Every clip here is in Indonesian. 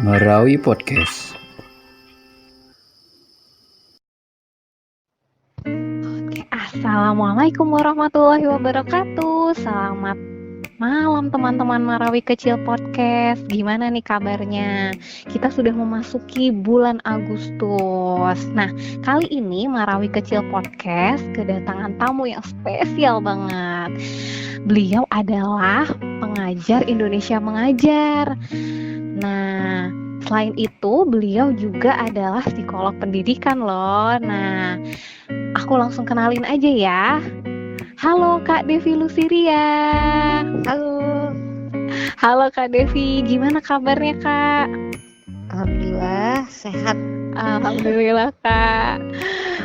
Marawi Podcast. Assalamualaikum warahmatullahi wabarakatuh. Selamat malam teman-teman Marawi Kecil Podcast. Gimana nih kabarnya? Kita sudah memasuki bulan Agustus. Nah, kali ini Marawi Kecil Podcast kedatangan tamu yang spesial banget. Beliau adalah pengajar Indonesia Mengajar. Nah, selain itu beliau juga adalah psikolog pendidikan loh. Nah, aku langsung kenalin aja ya. Halo Kak Devi Lusiria. Halo Kak Devi, gimana kabarnya Kak? Alhamdulillah sehat. Alhamdulillah Kak.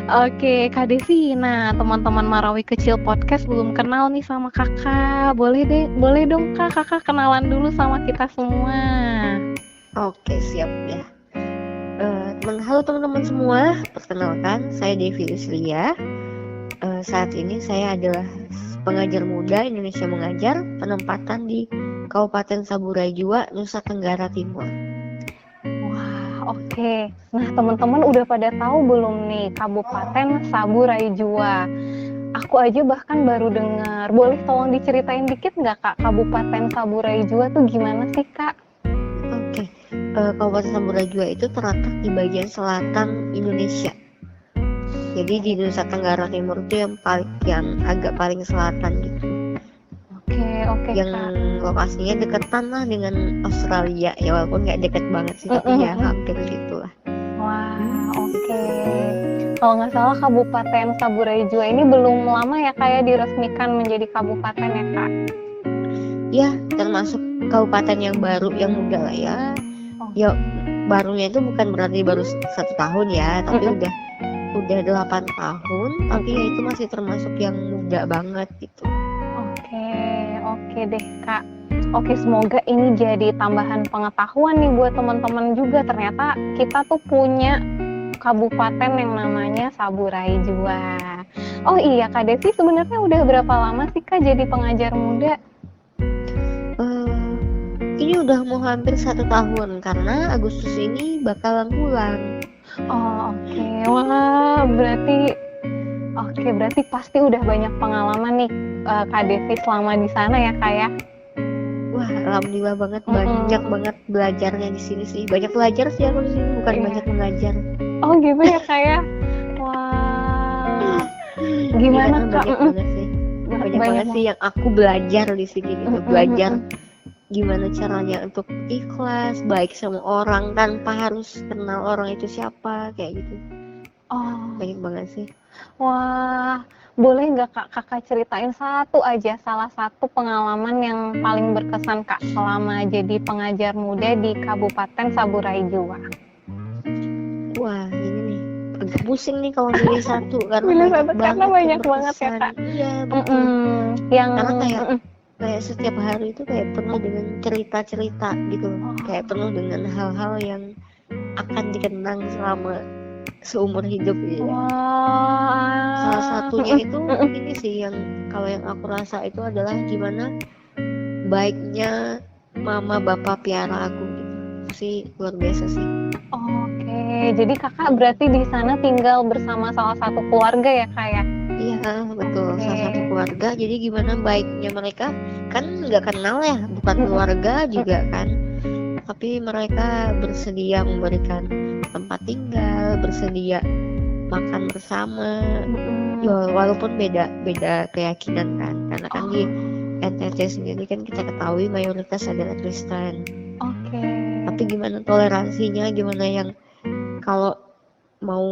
Oke Kak Devi, nah teman-teman Marawi Kecil Podcast belum kenal nih sama Kakak. Boleh dong Kak, Kakak kenalan dulu sama kita semua. Oke, siap ya. Halo teman-teman semua, perkenalkan saya Devi Luslia. Saat ini saya adalah pengajar muda Indonesia Mengajar, penempatan di Kabupaten Saburai Jua, Nusa Tenggara Timur. Wah, oke. Nah, teman-teman udah pada tahu belum nih Kabupaten Saburai Jua? Aku aja bahkan baru dengar. Boleh tolong diceritain dikit nggak Kak, Kabupaten Saburai Jua tuh gimana sih Kak? Oke, Kabupaten Saburai Jua itu terletak di bagian selatan Indonesia. Jadi di Nusa Tenggara Timur itu yang agak paling selatan gitu. Oke Yang Kak. lokasinya deketan lah dengan Australia ya, walaupun nggak deket banget sih, tapi ya hampir gitulah. Wah, oke. Kalau nggak salah Kabupaten Saburai Jua ini belum lama ya kayak diresmikan menjadi kabupaten ya Kak? Ya, termasuk kabupaten yang baru, yang muda lah ya. Ya, barunya itu bukan berarti baru 1 tahun ya, tapi udah 8 tahun, tapi ya itu masih termasuk yang muda banget gitu. Oke deh Kak. Oke, semoga ini jadi tambahan pengetahuan nih buat teman-teman juga. Ternyata kita tuh punya kabupaten yang namanya Saburai Jua. Oh iya Kak Devi, sebenarnya udah berapa lama sih Kak jadi pengajar muda? Ini udah mau hampir 1 tahun, karena Agustus ini bakalan pulang. Oh, oke. Wah, berarti pasti udah banyak pengalaman nih Kak Devi selama di sana ya Kak ya? Wah, alhamdulillah banget, banyak banget belajarnya di sini sih. Banyak belajar sih aku di sini, bukan banyak mengajar. Oh gitu ya Kak ya? Wah, gimana Kak? Banyak banget sih. Banyak banget sih yang aku belajar di sini gitu. Belajar gimana caranya untuk ikhlas, baik sama orang tanpa harus kenal orang itu siapa, kayak gitu. Oh, Banyak banget sih. wah, boleh nggak Kak Kakak ceritain salah satu pengalaman yang paling berkesan Kak selama jadi pengajar muda di Kabupaten Saburai Jua? Wah, ini nih agak pusing nih kalau milih satu karena banyak banget ya Kak. Iya, betul. Karena kayak setiap hari itu kayak penuh dengan cerita-cerita gitu, kayak penuh dengan hal-hal yang akan dikenang selama seumur hidup gitu. Salah satunya itu ini sih yang kalau yang aku rasa itu adalah gimana baiknya mama bapak piara aku gitu. Sih luar biasa sih. Oke, jadi Kakak berarti di sana tinggal bersama salah satu keluarga ya Kak ya? Iya betul, salah satu keluarga. Jadi gimana baiknya mereka, kan nggak kenal ya, bukan keluarga juga kan, tapi mereka bersedia memberikan tempat tinggal, bersedia makan bersama. Ya, walaupun beda keyakinan kan, karena kan di NTT sendiri kan kita ketahui mayoritas adalah Kristen. Tapi gimana toleransinya, gimana yang kalau mau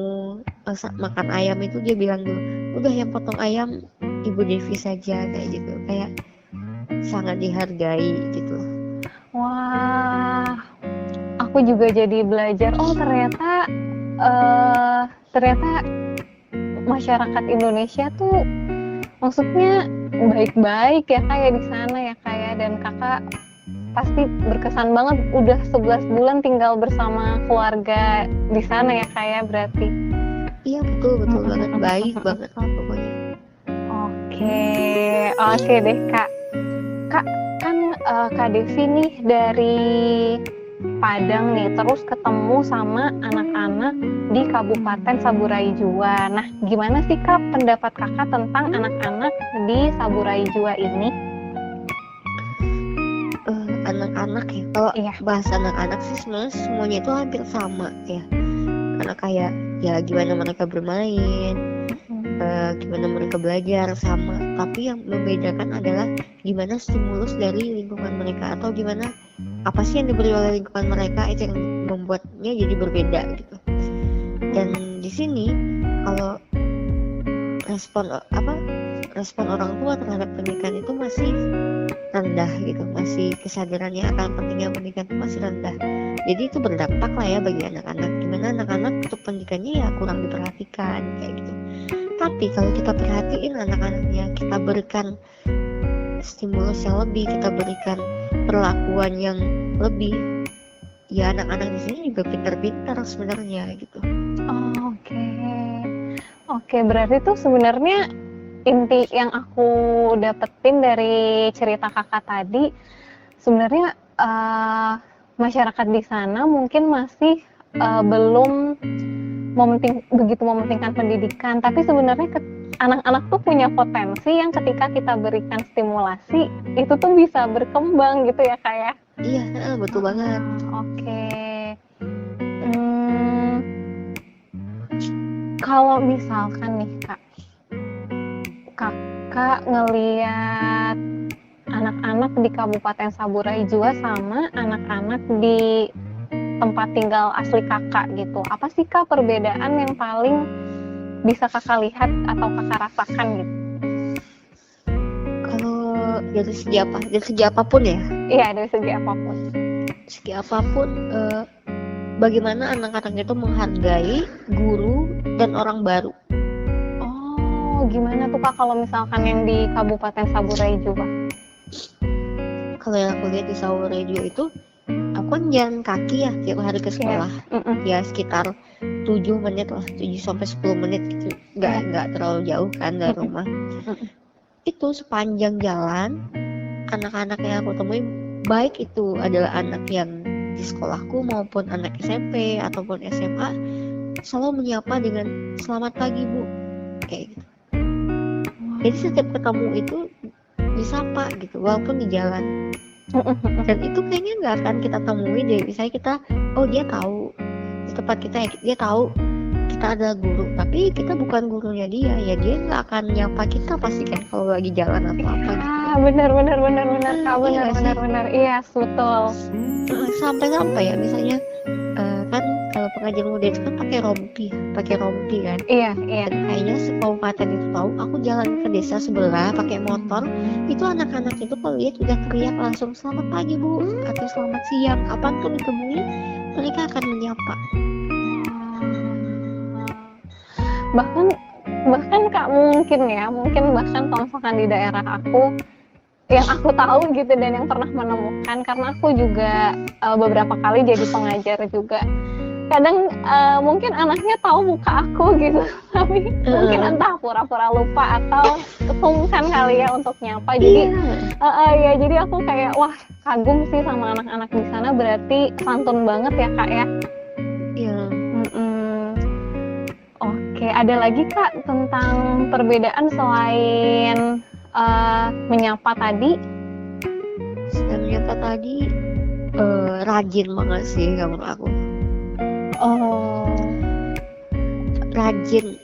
makan ayam itu dia bilang dulu, udah yang potong ayam Ibu Devi saja, kayak gitu, kayak sangat dihargai gitu. Wah, aku juga jadi belajar. Oh ternyata masyarakat Indonesia tuh maksudnya baik-baik ya kayak di sana ya kayak, dan Kakak pasti berkesan banget udah 11 bulan tinggal bersama keluarga di sana ya kayak berarti. Iya betul banget, baik banget lah pokoknya. Oke deh Kak. Kak kan Kak Devi nih dari Padang nih, terus ketemu sama anak-anak di Kabupaten Saburai Jua. Nah, gimana sih Kak pendapat Kakak tentang anak-anak di Saburai Jua ini? Anak-anak ya, kalau Iya. bahas anak-anak sih sebenarnya semuanya itu hampir sama ya, karena kayak ya gimana mereka bermain, gimana mereka belajar sama, tapi yang membedakan adalah gimana stimulus dari lingkungan mereka, atau gimana apa sih yang diberi oleh lingkungan mereka itu yang membuatnya jadi berbeda gitu. Dan di sini kalau respon orang tua terhadap pernikahan itu masih rendah gitu, masih kesadarannya akan pentingnya pernikahan itu masih rendah. Jadi itu berdampak lah ya bagi anak-anak, gimana anak-anak untuk pernikahannya ya kurang diperhatikan kayak gitu. Tapi kalau kita perhatiin anak-anaknya, kita berikan stimulus yang lebih, kita berikan perlakuan yang lebih, ya anak-anak di sini juga pintar-pintar sebenarnya gitu. Oke, berarti tuh sebenarnya inti yang aku dapetin dari cerita kakak tadi, sebenarnya masyarakat di sana mungkin masih belum begitu mementingkan pendidikan, tapi sebenarnya anak-anak tuh punya potensi yang ketika kita berikan stimulasi itu tuh bisa berkembang gitu ya Kak ya? Iya, betul banget. Oke. Kalau misalkan nih Kak, Kakak ngeliat anak-anak di Kabupaten Saburai Jua sama anak-anak di tempat tinggal asli Kakak gitu, apa sih Kak perbedaan yang paling bisa Kakak lihat atau Kakak rasakan gitu? Kalau dari segi apa? Dari segi apapun ya? Iya, dari segi apapun. Segi apapun, bagaimana anak-anak itu menghargai guru dan orang baru. Oh, gimana tuh Kak kalau misalkan yang di Kabupaten Saburai Jua? Kalau yang aku lihat di Saburai Jua itu, aku kan jalan kaki ya tiap hari ke sekolah. Ya sekitar 7 menit lah, 7-10 menit gitu. Nggak terlalu jauh kan dari rumah. Itu sepanjang jalan, anak-anak yang aku temui, baik itu adalah anak yang di sekolahku maupun anak SMP ataupun SMA, selalu menyapa dengan selamat pagi Bu, kayak gitu. Jadi setiap ketemu itu disapa gitu, walaupun di jalan. Dan itu kayaknya nggak akan kita temui deh. Misalnya kita, dia tahu di tempat kita, dia tahu kita adalah guru, tapi kita bukan gurunya dia, ya dia nggak akan nyapa kita pasti kan kalau lagi jalan atau apa gitu. Benar Kak, benar, iya betul. Sampai ya misalnya kan kalau pengajar muda itu kan pakai rompi kan. Iya. Dan kayaknya sekabupaten itu tahu aku jalan ke desa sebelah pakai motor, itu anak-anak itu kalau lihat udah teriak langsung selamat pagi Bu atau selamat siang, apapun ditemui mereka akan menyapa. Bahkan Kak mungkin bahkan kalau misalkan di daerah aku yang aku tahu gitu dan yang pernah menemukan, karena aku juga beberapa kali jadi pengajar juga, kadang mungkin anaknya tahu muka aku gitu tapi mungkin entah pura-pura lupa atau sungkan kali ya untuk nyapa. Jadi jadi aku kayak wah kagum sih sama anak-anak di sana, berarti santun banget ya Kak ya. Iya. Oke, ada lagi Kak tentang perbedaan selain menyapa tadi? Selain menyapa tadi, rajin banget sih menurut aku. Rajin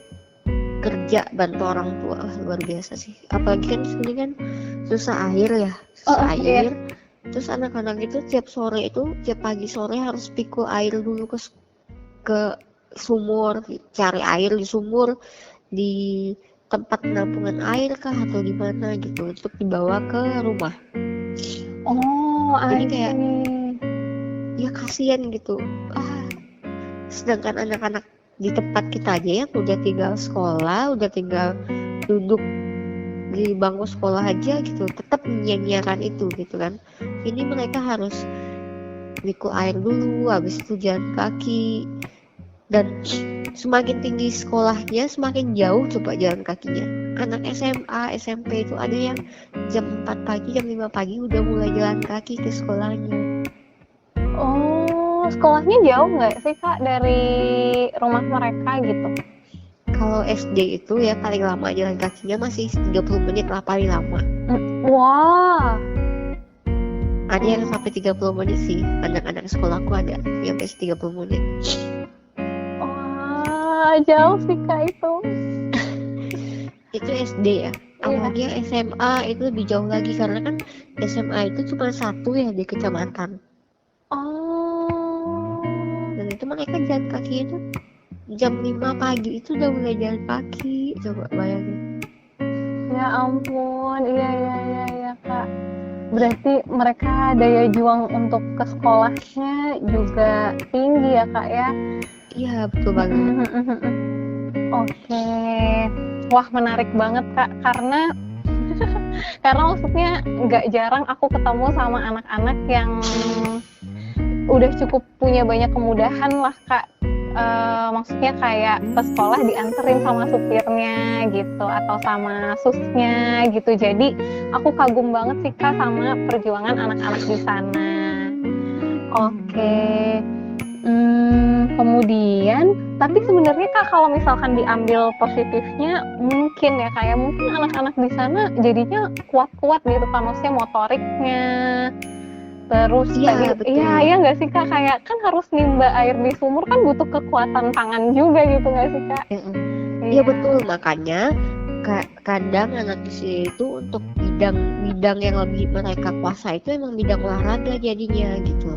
kerja bantu orang tua, luar biasa sih. Apalagi kan sini kan susah air ya, air. Terus anak-anak itu tiap pagi sore harus pikul air dulu ke sumur, cari air di sumur, di tempat penampungan air kah atau di mana gitu untuk dibawa ke rumah. Jadi kayak ya kasihan gitu. Sedangkan anak-anak di tempat kita aja yang udah tinggal sekolah, udah tinggal duduk di bangku sekolah aja gitu, tetap menyia-nyiakan itu gitu kan. Ini mereka harus pikul air dulu, habis itu jalan kaki. Dan semakin tinggi sekolahnya, semakin jauh coba jalan kakinya. Anak SMA, SMP itu ada yang jam 4 pagi, jam 5 pagi udah mulai jalan kaki ke sekolahnya. Oh, sekolahnya jauh nggak sih Kak dari rumah mereka gitu? Kalau SD itu ya paling lama jalan kakinya masih 30 menit lah paling lama. Wah, Ada yang sampai 30 menit sih. Anak-anak sekolahku ada yang sampai 30 menit. wah jauh sih Kak itu. Itu SD ya. Apalagi yang SMA itu lebih jauh lagi karena kan SMA itu cuma satu ya di kecamatan. Oh, Dan itu mereka jalan kaki itu jam 5 pagi itu udah mulai jalan kaki. Coba bayangin. ya ampun, iya Kak. Berarti mereka daya juang untuk ke sekolahnya juga tinggi ya Kak ya? Iya betul banget. Oke, wah menarik banget Kak karena maksudnya nggak jarang aku ketemu sama anak-anak yang udah cukup punya banyak kemudahan lah Kak. Maksudnya kayak ke sekolah dianterin sama supirnya gitu atau sama susnya gitu. Jadi aku kagum banget sih Kak sama perjuangan anak-anak di sana. Oke. Kemudian, tapi sebenarnya Kak kalau misalkan diambil positifnya mungkin ya kayak mungkin anak-anak di sana jadinya kuat-kuat gitu kan, maksudnya motoriknya. Terus Iya betul. iya nggak sih Kak, kayak kan harus nimba air di sumur kan butuh kekuatan tangan juga gitu nggak sih Kak? Iya betul, makanya kadang anak di sini itu untuk bidang yang lebih mereka kuasai itu emang bidang olahraga jadinya gitu.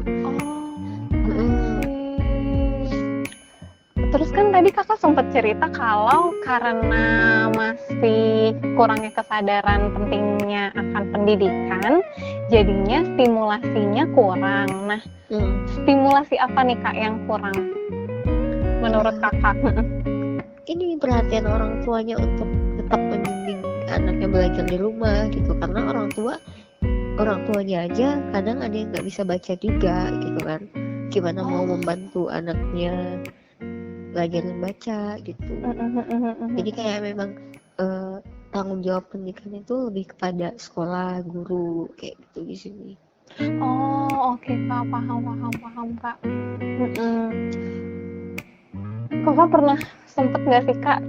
Terus kan tadi Kakak sempat cerita kalau karena masih kurangnya kesadaran pentingnya akan pendidikan, jadinya stimulasinya kurang. Nah, stimulasi apa nih Kak yang kurang menurut Kakak? Ini perhatian orang tuanya untuk tetap membimbing anaknya belajar di rumah gitu, karena orang tuanya aja kadang ada yang nggak bisa baca juga gitu kan. Gimana mau membantu anaknya belajar membaca gitu. Jadi kayak memang tanggung jawab pendidikan itu lebih kepada sekolah, guru kayak gitu di sini. Oh oke Kak, paham Kak. Kakak pernah sempet nggak sih Kak?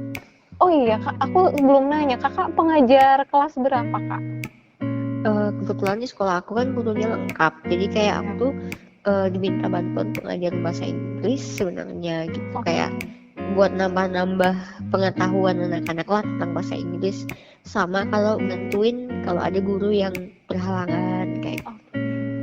Oh iya Kak, aku belum nanya, Kakak pengajar kelas berapa Kak? Kebetulan di sekolah aku kan gurunya lengkap, jadi kayak aku tuh diminta bantuan pengajar bahasa Inggris sebenarnya gitu, kayak buat nambah-nambah pengetahuan anak-anak lah tentang bahasa Inggris, sama kalau bantuin kalau ada guru yang berhalangan kayak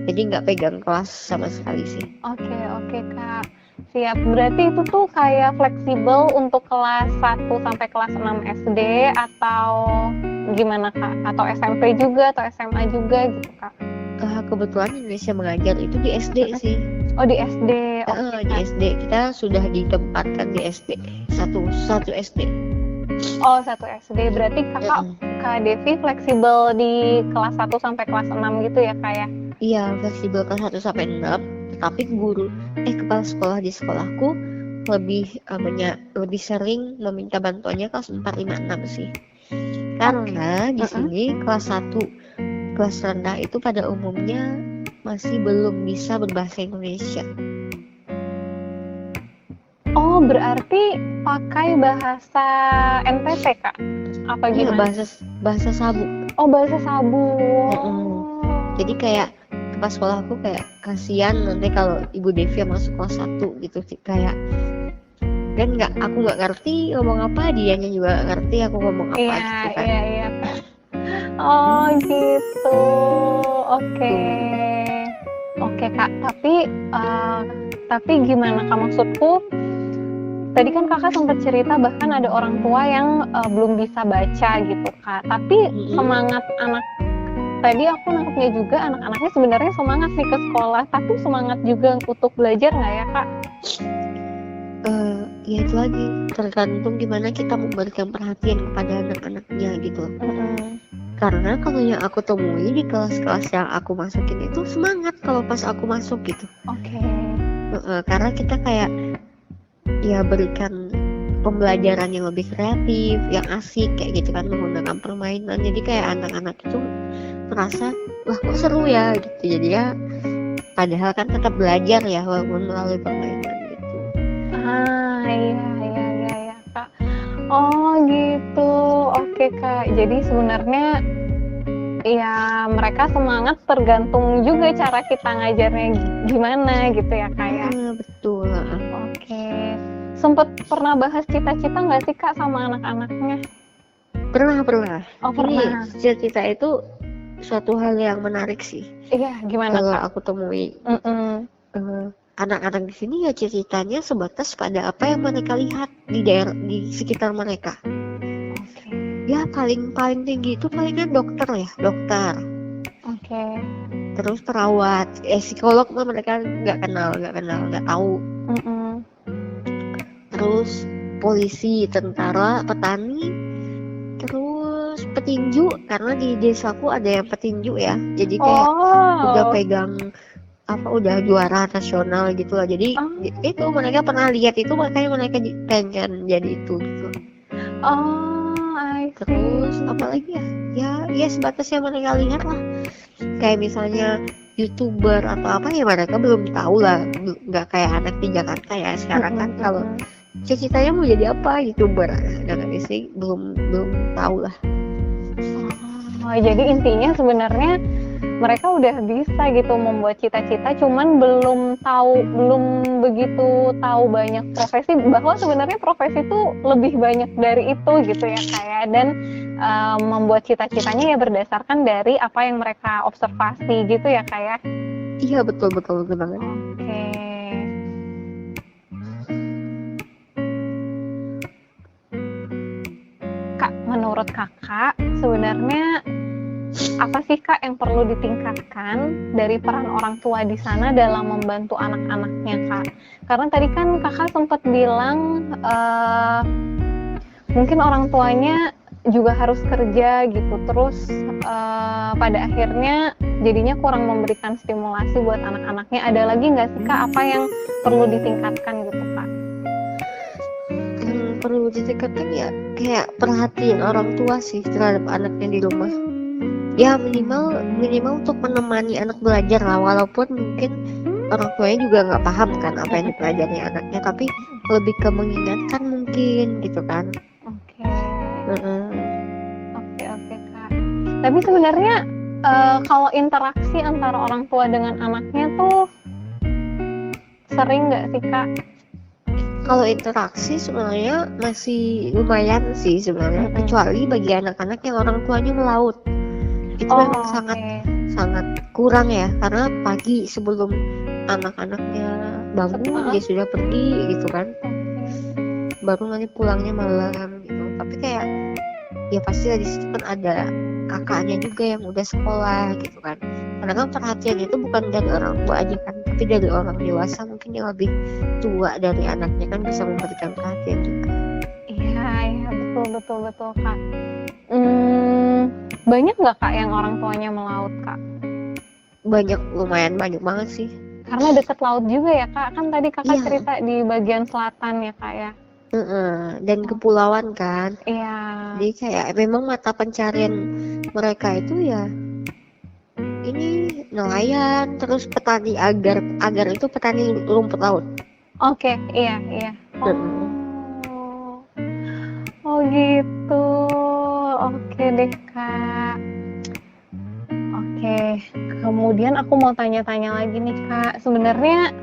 jadi nggak pegang kelas sama sekali sih. Oke Kak, siap. Berarti itu tuh kayak fleksibel untuk kelas 1 sampai kelas 6 SD atau gimana Kak? Atau SMP juga atau SMA juga gitu Kak? Kebetulan Indonesia Mengajar itu di SD sih. Oh di SD. Di SD kita sudah ditempatkan di SD satu SD. Oh 1 SD. Berarti Kak Devi fleksibel di kelas 1 sampai kelas 6 gitu ya Kak ya? Iya fleksibel kelas 1 sampai 6. Tapi kepala sekolah di sekolahku lebih sering meminta bantuannya kelas 4, 5, 6 sih. Karena di sini kelas 1 kelas rendah itu pada umumnya masih belum bisa berbahasa Indonesia. Oh, berarti pakai bahasa NTT Kak? Apa gimana? Iya, bahasa Sabu. Oh, bahasa Sabu. Jadi kayak kepala sekolah aku kayak kasihan nanti kalau Ibu Devi masuk kelas 1 gitu sih, kayak kan aku nggak ngerti ngomong apa, dianya juga nggak ngerti aku ngomong apa gitu kan. Iya. Oh gitu, oke Kak. Tapi gimana Kak, maksudku tadi kan Kakak sempat cerita bahkan ada orang tua yang belum bisa baca gitu Kak. Tapi semangat anak tadi aku nangkepnya juga anak-anaknya sebenarnya semangat nih ke sekolah, tapi semangat juga untuk belajar nggak ya Kak? Ya itu lagi tergantung gimana kita memberikan perhatian kepada anak-anaknya gitu. Karena kalau yang aku temui di kelas-kelas yang aku masukin itu semangat kalau pas aku masuk gitu. Oke. Karena kita kayak ya berikan pembelajaran yang lebih kreatif, yang asik kayak gitu kan, menggunakan permainan. Jadi kayak anak-anak itu merasa wah kok seru ya gitu. Jadi ya padahal kan tetap belajar ya walaupun melalui permainan gitu. Iya Kak. Oh gitu. Oke Kak. Jadi sebenarnya ya mereka semangat tergantung juga cara kita ngajarnya gimana gitu ya Kak ya. Betul. Oke. Sempet pernah bahas cita-cita nggak sih Kak sama anak-anaknya? Pernah. Oh pernah. Ini cita-cita itu suatu hal yang menarik sih. Iya gimana Kalau Kak? aku temui anak-anak di sini ya ceritanya sebatas pada apa yang mereka lihat di daerah di sekitar mereka. Oke. Ya paling tinggi itu palingan dokter. Oke. Terus perawat, psikolog mah mereka nggak tahu. Terus polisi, tentara, petani, terus petinju, karena di desaku ada yang petinju ya, jadi kayak udah pegang udah juara nasional gitu lah. Jadi itu mereka pernah lihat itu, makanya mereka pengen jadi itu gitu. Terus apalagi ya sebatas yang mereka lihat lah, kayak misalnya YouTuber atau apa ya mereka belum tahu lah, nggak kayak anak di Jakarta ya sekarang kan kalau cita-citanya mau jadi apa YouTuber, anak di sini belum tahu lah. Jadi intinya sebenarnya mereka udah bisa gitu membuat cita-cita, cuman belum begitu tahu banyak profesi, bahwa sebenarnya profesi itu lebih banyak dari itu gitu ya kayak, dan membuat cita-citanya ya berdasarkan dari apa yang mereka observasi gitu ya kayak. Iya betul banget. Oke. Kak, menurut kakak sebenarnya apa sih Kak yang perlu ditingkatkan dari peran orang tua di sana dalam membantu anak-anaknya Kak? Karena tadi kan kakak sempat bilang mungkin orang tuanya juga harus kerja gitu, terus pada akhirnya jadinya kurang memberikan stimulasi buat anak-anaknya. Ada lagi nggak sih Kak apa yang perlu ditingkatkan gitu Kak? Yang perlu ditingkatkan ya kayak perhatian orang tua sih terhadap anaknya di rumah. Ya minimal untuk menemani anak belajar lah, walaupun mungkin orang tuanya juga nggak paham kan apa yang dipelajari anaknya, tapi lebih ke mengingatkan mungkin gitu kan. Oke Kak. Tapi sebenarnya kalau interaksi antara orang tua dengan anaknya tuh sering nggak sih Kak? Kalau interaksi sebenarnya masih lumayan sih sebenarnya, kecuali bagi anak-anak yang orang tuanya melaut. Itu memang sangat kurang ya, karena pagi sebelum anak-anaknya bangun dia sudah pergi gitu kan, baru nanti pulangnya malam gitu. Tapi kayak ya pasti di situ kan ada kakaknya juga yang udah sekolah gitu kan, karena kan perhatian itu bukan dari orang tua aja kan, tapi dari orang dewasa mungkin yang lebih tua dari anaknya kan bisa memberikan perhatian juga. Iya betul Kak. Banyak nggak Kak yang orang tuanya melaut Kak? Lumayan banyak banget sih. Karena deket laut juga ya Kak, kan tadi Kakak cerita di bagian selatan ya Kak ya. Dan kepulauan kan. Iya. Jadi kayak memang mata pencarian mereka itu ya ini nelayan, terus petani agar itu petani rumput laut. Oke, iya. Oh gitu. Oke deh Kak. Oke, kemudian aku mau tanya-tanya lagi nih Kak. Sebenarnya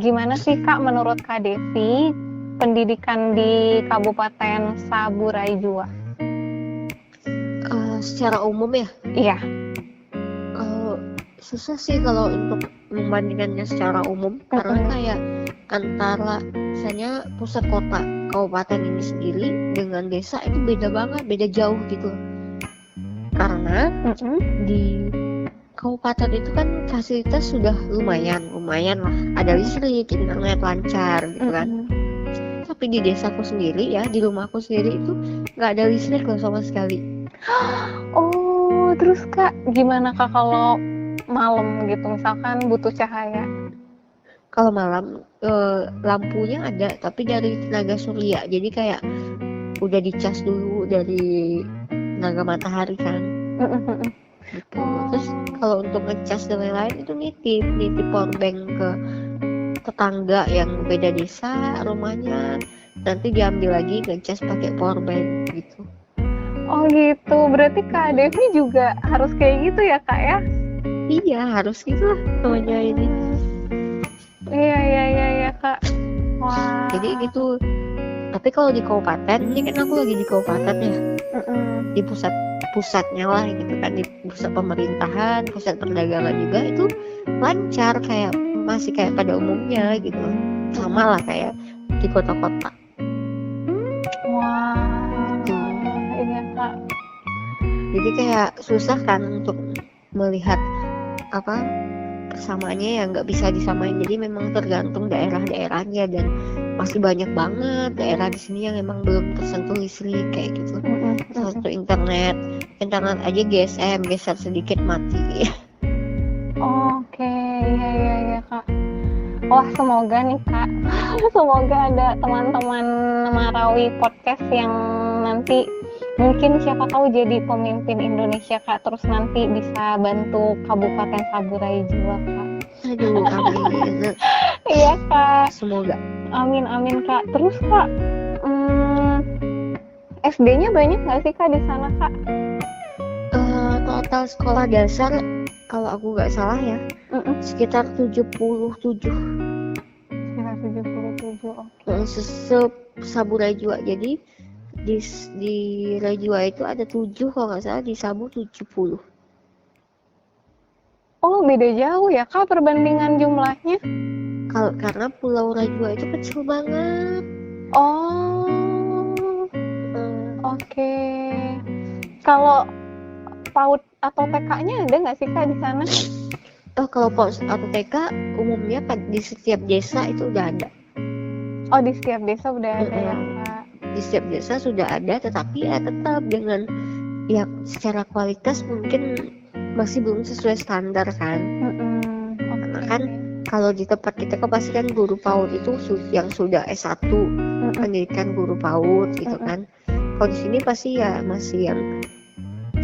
gimana sih Kak menurut Kak Devi pendidikan di Kabupaten Saburai Jua? Secara umum ya? Iya. Susah sih kalau untuk membandingkannya secara umum, karena kayak antara misalnya pusat kota kabupaten ini sendiri dengan desa itu beda banget, beda jauh gitu. Karena di kabupaten itu kan fasilitas sudah lumayan lah, ada listrik, internet lancar gitu kan. Tapi di desaku sendiri ya, di rumahku sendiri itu nggak ada listrik loh sama sekali. Oh, terus Kak, gimana Kak kalau malam gitu misalkan butuh cahaya? Kalau malam lampunya ada tapi dari tenaga surya, jadi kayak udah dicas dulu dari tenaga matahari kan gitu. Terus kalau untuk ngecas dan lain-lain itu nitip powerbank ke tetangga yang beda desa rumahnya, nanti diambil lagi ngecas pakai powerbank gitu. Oh gitu, berarti Kak Devi juga harus kayak gitu ya Kak ya? Iya harus gitu lah namanya ini. Iya Kak. Wah. Jadi gitu. Tapi kalau di kabupaten, ini kan aku lagi di kabupaten ya, di pusatnya lah gitu kan, di pusat pemerintahan, pusat perdagangan juga itu lancar, kayak masih kayak pada umumnya gitu, sama lah kayak di kota-kota. Wah. Iya Kak. Jadi kayak susah kan untuk melihat apa persamaannya, yang nggak bisa disamain. Jadi memang tergantung daerah-daerahnya, dan masih banyak banget daerah di sini yang emang belum tersentuh listrik kayak gitu. Satu internet aja GSM geser sedikit mati. Oke, iya Kak. Wah semoga nih Kak, semoga ada teman-teman Marawi podcast yang nanti mungkin siapa tahu jadi pemimpin Indonesia Kak, terus nanti bisa bantu Kabupaten Saburai Jua Kak. Aduh, amin. Iya Kak. Semoga. Amin Kak. Terus Kak, SD-nya banyak nggak sih Kak di sana Kak? Total sekolah dasar kalau aku nggak salah ya sekitar 77. Sekitar 77. Oke. Saburai Jua. Jadi di Rajua itu ada 7 kalau nggak salah, di Sabu 70. Oh beda jauh ya Kak perbandingan jumlahnya? Karena Pulau Rajua itu kecil banget. Oh, oke. Kalau PAUD atau TK-nya ada nggak sih Kak di sana? Kalau PAUD atau TK umumnya di setiap desa itu udah ada. Oh di setiap desa udah ada ya Kak? Di setiap desa sudah ada, tetapi ya tetap dengan ya secara kualitas mungkin masih belum sesuai standar kan. Karena kan kalau di tempat kita kan pasti kan guru PAUD itu yang sudah S1 pendidikan guru PAUD gitu kan. Kalau di sini pasti ya masih yang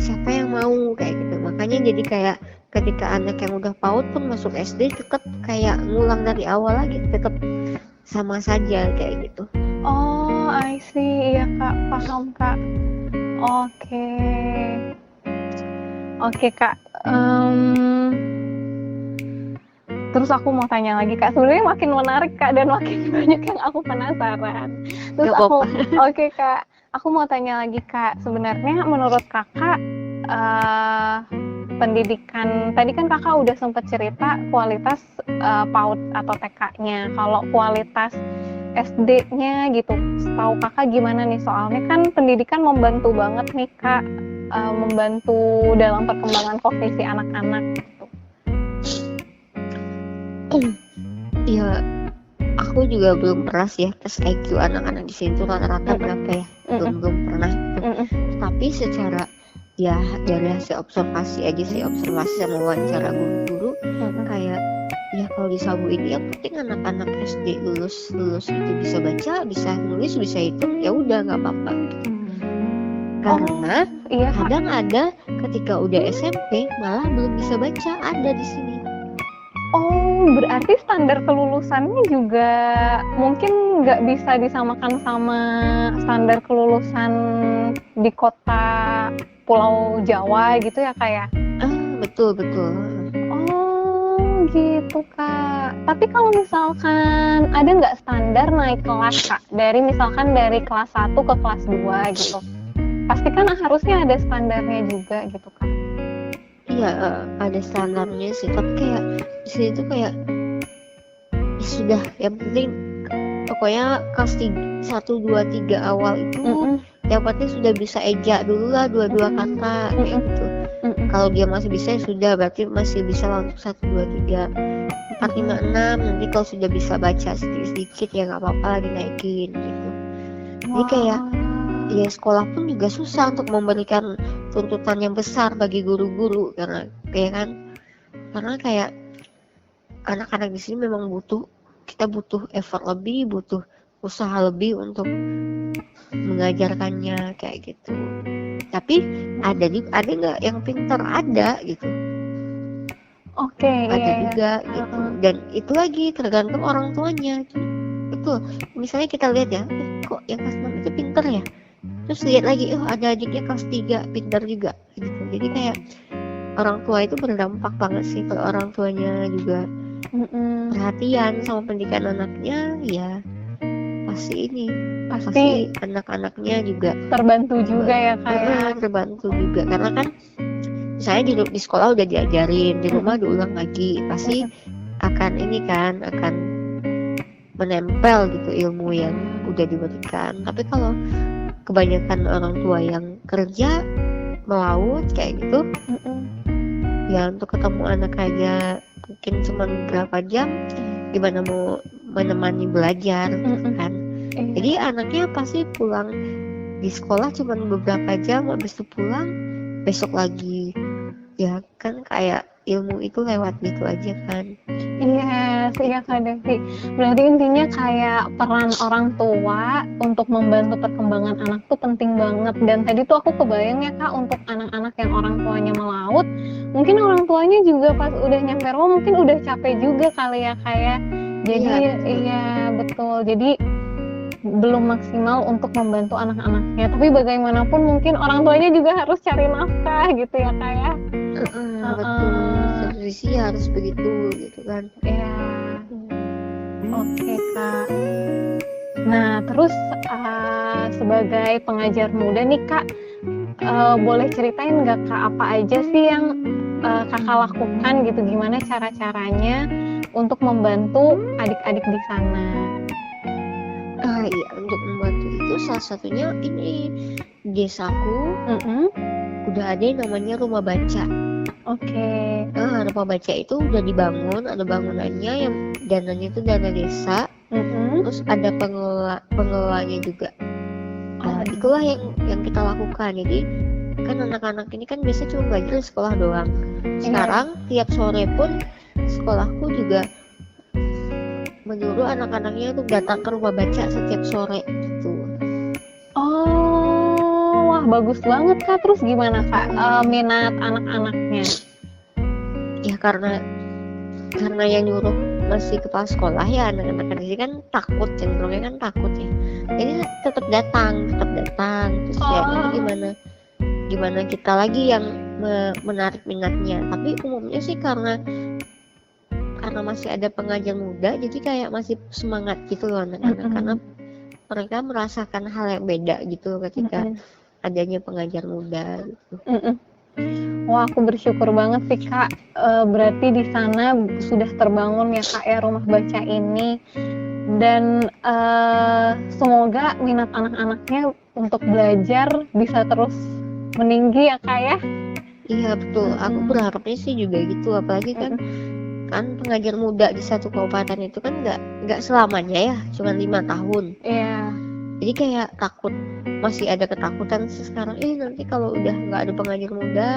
siapa yang mau kayak gitu. Makanya jadi kayak ketika anak yang udah PAUD pun masuk SD tetap kayak ngulang dari awal lagi, tetap sama saja kayak gitu. Oh, I see. Iya Kak, paham Kak. Oke Kak. Terus aku mau tanya lagi Kak, sebenarnya makin menarik Kak dan makin banyak yang aku penasaran. Terus oke Kak, aku mau tanya lagi Kak, sebenarnya menurut Kakak pendidikan, tadi kan Kakak udah sempat cerita kualitas PAUD atau TK-nya, kalau kualitas SD-nya gitu, setahu Kakak gimana nih? Soalnya kan pendidikan membantu banget nih Kak, membantu dalam perkembangan kognisi anak-anak gitu. Ya, aku juga belum pernah sih ya tes IQ anak-anak di sini tuh rata-rata berapa ya, belum pernah. Tapi secara ya dari hasil observasi aja sih, observasi sama wawancara guru-guru, kayak ya kalau di Sabu ini yang penting anak-anak SD lulus itu bisa baca, bisa nulis, bisa hitung, ya udah nggak apa-apa. Karena kadang ada ketika udah SMP malah belum bisa baca, ada di sini. Oh, berarti standar kelulusannya juga mungkin nggak bisa disamakan sama standar kelulusan di kota Pulau Jawa gitu ya Kak ya? Betul. Oh, gitu Kak. Tapi kalau misalkan ada nggak standar naik kelas Kak? Misalkan dari kelas 1 ke kelas 2 gitu. Pasti kan harusnya ada standarnya juga gitu Kak. Iya, ada standarnya sih, tapi kayak di sini tuh kayak ya sudah, yang penting pokoknya kelas 1, 2, 3 awal itu yang penting sudah bisa eja dulu lah 2 kata kayak gitu. Kalau dia masih bisa ya sudah, berarti masih bisa untuk 1, 2, 3, 4, 5, 6. Nanti kalau sudah bisa baca sedikit-sedikit ya nggak apa-apa lagi naikin gitu. Jadi kayak ya sekolah pun juga susah untuk memberikan tuntutan yang besar bagi guru-guru, karena kayak anak-anak di sini memang butuh kita butuh effort lebih, butuh usaha lebih untuk mengajarkannya kayak gitu. Tapi ada nggak yang pintar? Ada gitu, Oke, ada iya. juga gitu. Dan itu lagi tergantung orang tuanya. Betul, misalnya kita lihat ya, kok yang kelas 6 itu pintar ya, terus lihat lagi, ada adiknya kelas 3 pintar juga gitu. Jadi kayak orang tua itu berdampak banget sih. Kalau orang tuanya juga perhatian sama pendidikan anaknya, ya pasti anak-anaknya juga terbantu juga ya kayak. terbantu juga, karena kan misalnya di sekolah udah diajarin, di rumah diulang lagi, pasti akan menempel gitu ilmu yang udah diberikan. Tapi kalau kebanyakan orang tua yang kerja melaut kayak gitu, ya untuk ketemu anak aja mungkin cuma beberapa jam, gimana mau menemani belajar gitu kan. Jadi anaknya pasti pulang di sekolah cuma beberapa jam, habis itu pulang, besok lagi, ya kan kayak ilmu itu lewat gitu aja kan. Iya Kak Devi. Berarti intinya kayak peran orang tua untuk membantu perkembangan anak tuh penting banget. Dan tadi tuh aku kebayang ya Kak, untuk anak-anak yang orang tuanya melaut, mungkin orang tuanya juga pas udah nyampe rumah mungkin udah capek juga kali ya Kak ya. Jadi iya betul. Jadi belum maksimal untuk membantu anak-anaknya. Tapi bagaimanapun mungkin orang tuanya juga harus cari nafkah gitu ya Kak ya. Betul, satu sisi harus begitu gitu kan. Iya. Oke Kak. Nah terus sebagai pengajar muda nih Kak, boleh ceritain nggak Kak apa aja sih yang Kakak lakukan gitu, gimana cara-caranya untuk membantu adik-adik di sana? Iya, untuk membantu itu salah satunya ini desaku udah ada yang namanya rumah baca. Oke. Rumah baca itu udah dibangun, ada bangunannya, yang dananya itu dana desa. Terus ada pengelolanya juga. Itulah yang kita lakukan. Jadi kan anak-anak ini kan biasanya cuma belajar di sekolah doang. Sekarang tiap sore pun sekolahku juga menyuruh anak-anaknya untuk datang ke rumah baca setiap sore gitu. Wah bagus banget Kak. Terus gimana Kak minat anak-anaknya? Ya karena yang nyuruh masih kepala sekolah, ya anak-anak di sini kan takut, cenderungnya kan takut ya. Jadi tetap datang terus ya ini gimana kita lagi yang menarik minatnya. Tapi umumnya sih karena masih ada pengajar muda, jadi kayak masih semangat gitu loh anak-anak, karena mereka merasakan hal yang beda gitu ketika adanya pengajar muda gitu. Wah aku bersyukur banget sih Kak, berarti di sana sudah terbangun ya Kak ya rumah baca ini, dan semoga minat anak-anaknya untuk belajar bisa terus meninggi ya Kak ya. Iya betul, aku berharapnya sih juga gitu, apalagi kan pengajar muda di satu kabupaten itu kan nggak selamanya ya, cuma 5 tahun. Iya. Jadi kayak masih ada ketakutan sekarang, nanti kalau udah nggak ada pengajar muda,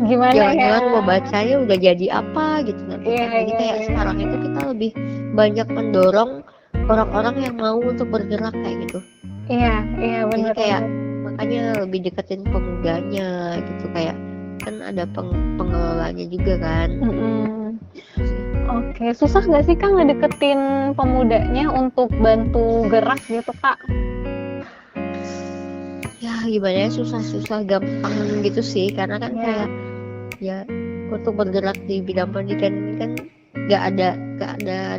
gimana jangan-jangan mau bacanya udah jadi apa gitu nanti. Jadi kayak sekarang itu kita lebih banyak mendorong orang-orang yang mau untuk bergerak kayak gitu. Iya benar. Jadi kayak makanya lebih deketin pemudanya gitu, kayak kan ada pengelolanya juga kan. Oke, susah nggak sih Kak ngedeketin pemudanya untuk bantu gerak gitu Kak? Ya gimana ya, susah gampang gitu sih, karena kan kayak ya untuk bergerak di bidang pendidikan ini kan nggak ada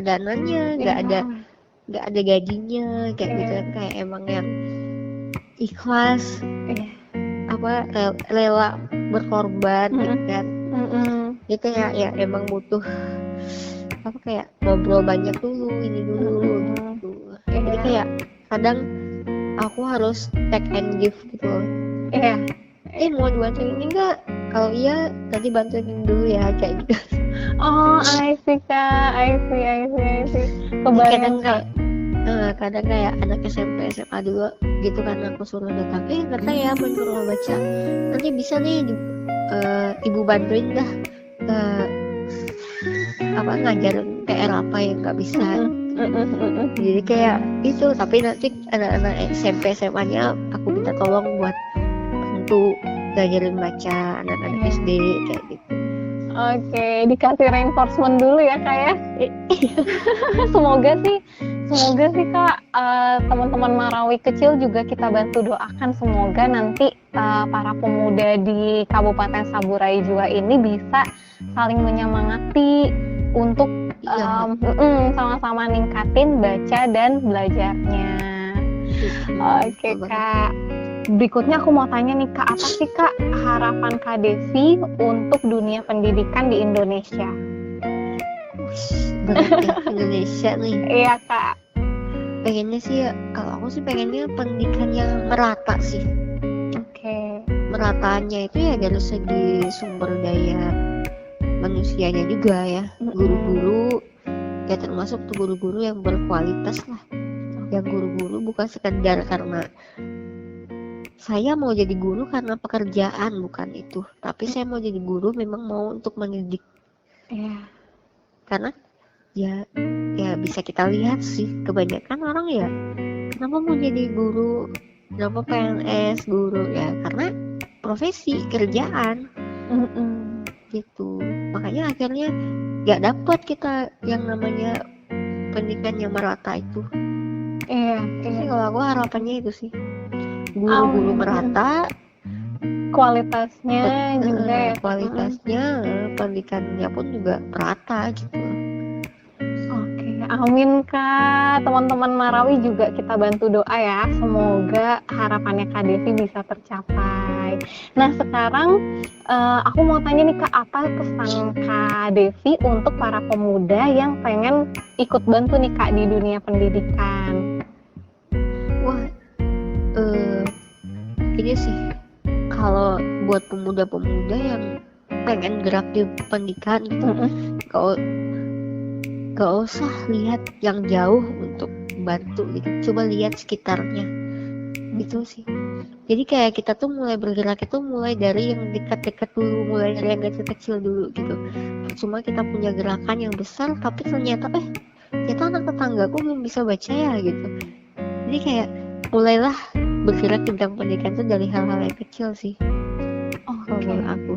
dananya, nggak ada gajinya kayak gitu kan, kayak emang yang ikhlas rela berkorban gitu kan. Jadi kayak ya emang butuh kayak ngobrol banyak dulu, ini dulu gitu. Jadi kayak kadang aku harus take and give gitu. Mau dibantuin ini enggak? Kalau iya nanti bantuin dulu ya kayak gitu. I see Kak, I see. Kebayang kadang kayak anak SMP SMA dulu gitu kan, aku suruh datang, kata ya menyuruh baca, nanti bisa nih ibu bantuin dah ngajarin PR apa yang nggak bisa. Jadi kayak itu, tapi nanti anak-anak SMP SMA-nya aku minta tolong buat bantu ngajarin baca anak-anak SD kayak gitu. Oke, dikasih reinforcement dulu ya Kak ya. Semoga sih Kak, teman-teman Marawi kecil juga kita bantu doakan, semoga nanti para pemuda di Kabupaten Saburai Jua ini bisa saling menyemangati untuk sama-sama ningkatin baca dan belajarnya. Oke Kak, berikutnya aku mau tanya nih Kak, apa sih Kak harapan Kak Devi untuk dunia pendidikan di Indonesia? Berat ya Indonesia nih. Iya Kak. Pengennya sih, kalau aku sih pengennya pendidikan yang merata sih. Oke. Meratanya itu ya dari segi sumber daya manusianya juga ya. Guru-guru ya termasuk tuh guru-guru yang berkualitas lah. Yang guru-guru bukan sekedar karena saya mau jadi guru karena pekerjaan, bukan itu. Tapi saya mau jadi guru memang mau untuk mendidik. Iya. Karena ya bisa kita lihat sih kebanyakan orang ya kenapa mau jadi guru, kenapa PNS guru ya karena profesi kerjaan gitu. Makanya akhirnya nggak dapat kita yang namanya pendidikan yang merata itu. Iya. Kalau aku harapannya itu sih guru-guru merata, kualitasnya juga ya. Kualitasnya pendidikannya pun juga merata gitu. Oke, amin Kak. Teman-teman Marawi juga kita bantu doa ya, semoga harapannya Kak Devi bisa tercapai. Nah sekarang aku mau tanya nih Kak, apa kesan Kak Devi untuk para pemuda yang pengen ikut bantu nih Kak di dunia pendidikan? Wah, ini sih kalau buat pemuda-pemuda yang pengen gerak di pendidikan gitu, gak usah lihat yang jauh untuk bantu gitu, coba lihat sekitarnya gitu sih. Jadi kayak kita tuh mulai bergerak itu mulai dari yang dekat-dekat dulu, mulai dari yang kecil-kecil dulu gitu. Cuma kita punya gerakan yang besar tapi ternyata anak tetanggaku belum bisa baca ya gitu. Jadi kayak mulailah bergerak di bidang pendidikan itu dari hal-hal yang kecil sih. Kalau menurut aku.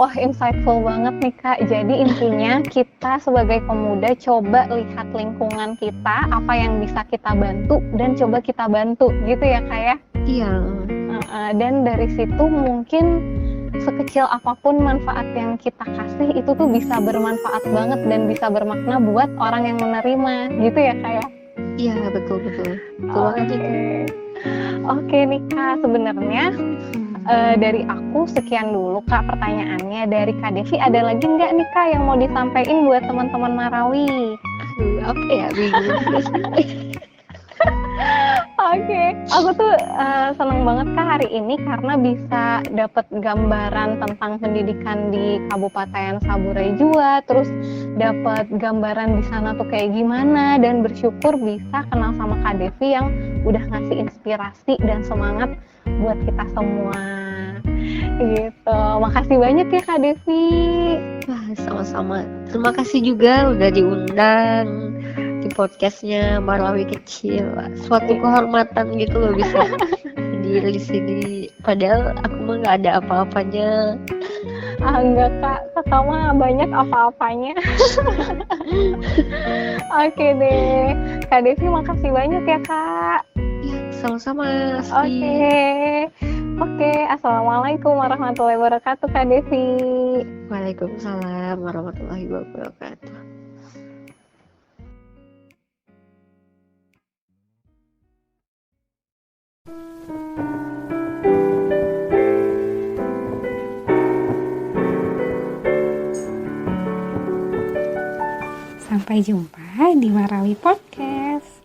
Wah, insightful banget nih Kak. Jadi intinya kita sebagai pemuda coba lihat lingkungan kita, apa yang bisa kita bantu dan coba kita bantu gitu ya Kak ya. Iya. Dan dari situ mungkin sekecil apapun manfaat yang kita kasih itu tuh bisa bermanfaat banget dan bisa bermakna buat orang yang menerima gitu ya Kak ya. Iya, betul. Oke nih Kak, sebenarnya dari aku sekian dulu Kak pertanyaannya. Dari Kak Devi ada lagi nggak nih Kak yang mau disampaikan buat teman-teman Marawi? Apa ya, bingung. Oke, aku tuh seneng banget Kak hari ini karena bisa dapat gambaran tentang pendidikan di Kabupaten Saburai Jua, terus dapat gambaran di sana tuh kayak gimana, dan bersyukur bisa kenal sama Kak Devi yang udah ngasih inspirasi dan semangat buat kita semua. Gitu. Makasih banyak ya Kak Devi. Wah, sama-sama. Terima kasih juga udah diundang di podcastnya Marawi Kecil. Suatu kehormatan gitu loh bisa hadir di sini. Padahal aku mah nggak ada apa-apanya. Enggak Kak, Kakak mah banyak apa-apanya. Oke deh, Kak Devi makasih banyak ya Kak. Ya, sama-sama. Oke, assalamualaikum warahmatullahi wabarakatuh Kak Devi. Waalaikumsalam warahmatullahi wabarakatuh. Sampai jumpa di Marawi Podcast.